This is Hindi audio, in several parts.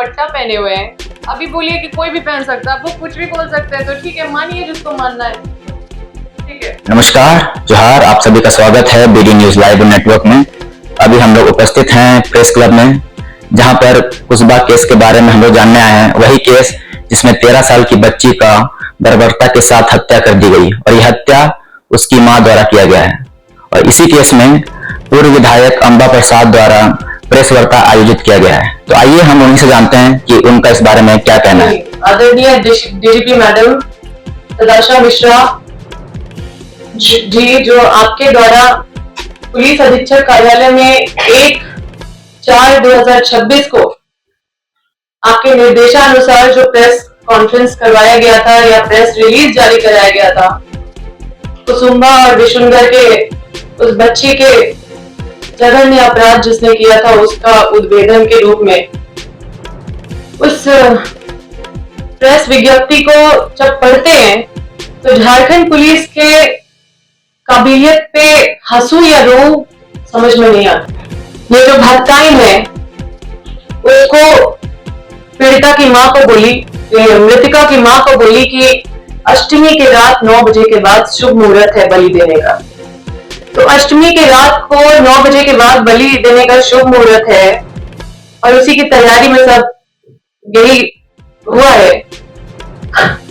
दुपट्टा पहने हुए हैं। अभी बोलिए कि कोई भी पहन सकता है, वो कुछ भी बोल सकते हैं, तो ठीक है, मानिए जिसको मानना है, ठीक है। नमस्कार, जोहार, आप सभी का स्वागत है बीडी न्यूज लाइव नेटवर्क में। अभी हम लोग उपस्थित हैं प्रेस क्लब में, जहां पर कुसबा केस के बारे में हम लोग जानने आए हैं। वही केस जिसमें 13 साल की बच्ची का बर्बरता के साथ हत्या कर दी गई और यह हत्या उसकी मां द्वारा किया गया है। और इसी केस में पूर्व विधायक अंबा प्रसाद द्वारा प्रेस वार्ता आयोजित किया गया है। तो आइए हम उन्हीं से जानते हैं कि उनका इस बारे में क्या कहना है। आदरणीय डीजीपी मैडम तदाशा मिश्रा जी, जो आपके द्वारा पुलिस अधीक्षक कार्यालय में 1/4/2026 को आपके निर्देशानुसार जो प्रेस कॉन्फ्रेंस करवाया गया था या प्रेस रिलीज जारी कराया गया था, कुसुम्बा और विशुनगर के उस बच्ची के जघन्य अपराध जिसने किया था उसका उद्भेदन के रूप में, उस प्रेस विज्ञप्ति को जब पढ़ते हैं तो झारखंड पुलिस के काबिलियत पे हंसू या रो समझ में नहीं आता। ये जो भक्ताएं हैं उसको पीड़िता की मां को बोली, मृतिका की मां को बोली कि अष्टमी के रात 9 बजे के बाद शुभ मुहूर्त है बलि देने का। तो अष्टमी के रात को 9 बजे के बाद बलि देने का शुभ मुहूर्त है और उसी की तैयारी में सब यही हुआ है।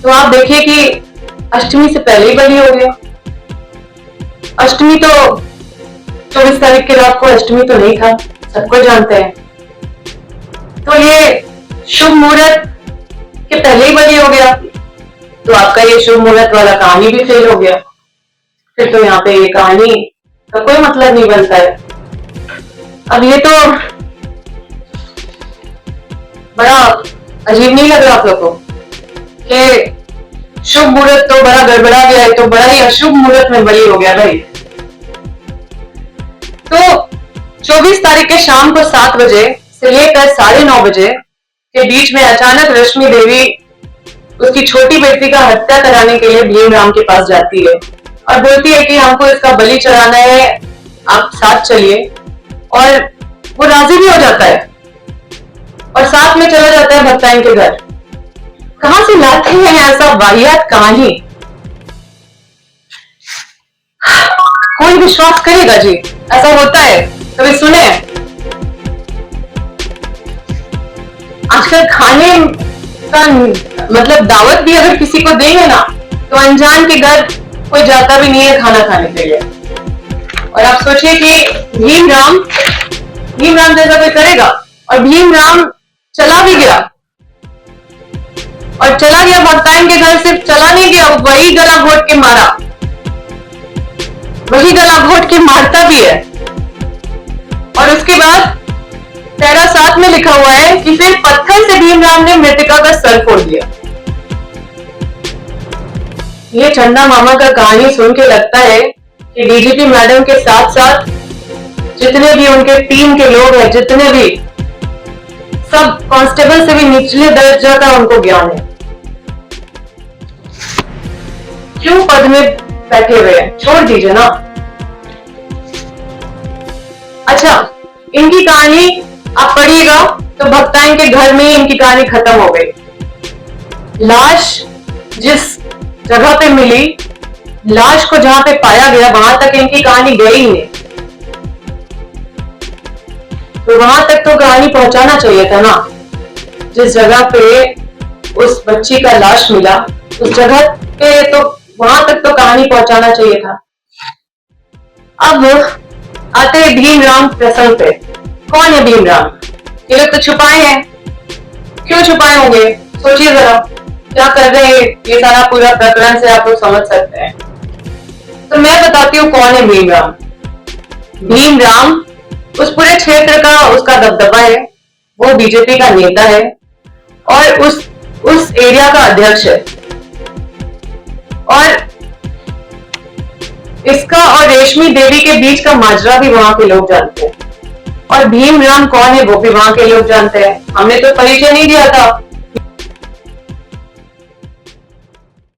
तो आप देखिए कि अष्टमी से पहले ही बलि हो गया। अष्टमी तो 24 तारीख की रात को अष्टमी तो नहीं था, सबको जानते हैं। तो ये शुभ मुहूर्त के पहले ही बलि हो गया, तो आपका ये शुभ मुहूर्त वाला कहानी भी फेल हो गया। फिर तो यहाँ पे ये कहानी का कोई मतलब नहीं बनता है। अब ये तो बड़ा अजीब नहीं लग रहा आप लोग को कि शुभ मुहूर्त तो बड़ा गड़बड़ा गया है, तो बड़ा ही अशुभ मुहूर्त में बलि हो गया भाई। तो 24 तारीख के शाम को 7 बजे से लेकर 9:30 बजे के बीच में अचानक रश्मि देवी उसकी छोटी बेटी का हत्या कराने के लिए भीमराम के पास जाती है और बोलती है कि हमको इसका बलि चढ़ाना है, आप साथ चलिए। और वो राजी भी हो जाता है और साथ में चला जाता है भक्ताइन के घर। कहां से लाते हैं ऐसा वाहियात कहानी? कोई विश्वास करेगा जी ऐसा होता है? कभी सुने? आजकल खाने का मतलब दावत भी अगर किसी को देंगे ना तो अनजान के घर कोई जाता भी नहीं है खाना खाने के लिए। और आप सोचिए कि भीमराम जैसा कोई करेगा, और भीमराम चला भी गया और चला गया भक्ताइन के घर। सिर्फ चला नहीं गया, वही गला घोट के मारा, वही गला घोट के मारता भी है। और उसके बाद पैरा 7 में लिखा हुआ है कि फिर पत्थर से भीमराम ने मृतिका का सर फोड़ दिया। ये चंदा मामा का कहानी सुन के लगता है कि डीजीपी मैडम के साथ साथ जितने भी उनके टीम के लोग हैं, जितने भी सब कांस्टेबल से भी निचले दर्जा का उनको ज्ञान है। क्यों पद में बैठे हुए हैं? छोड़ दीजिए ना। अच्छा, इनकी कहानी आप पढ़िएगा तो भक्ताइन के घर में ही इनकी कहानी खत्म हो गई। लाश जिस जगह पे मिली, लाश को जहां पे पाया गया, वहां तक इनकी कहानी गई ही नहीं। तो वहां तक तो कहानी पहुंचाना चाहिए था ना। जिस जगह पे उस बच्ची का लाश मिला, उस जगह पे तो वहां तक तो कहानी पहुंचाना चाहिए था। अब आते हैं भीमराम प्रसंग पे। कौन है भीमराम? ये लोग तो छुपाए हैं। क्यों छुपाए होंगे? सोचिए जरा क्या कर रहे हैं। ये सारा पूरा प्रकरण से आप लोग समझ सकते हैं। तो मैं बताती हूँ कौन है भीमराम। भीमराम उस पूरे क्षेत्र का उसका दबदबा है, वो बीजेपी का नेता है और उस एरिया का अध्यक्ष है। और इसका और रेशमी देवी के बीच का माजरा भी वहां के लोग जानते हैं। और भीमराम कौन है वो भी वहां के लोग जानते हैं। हमने तो परिचय नहीं दिया था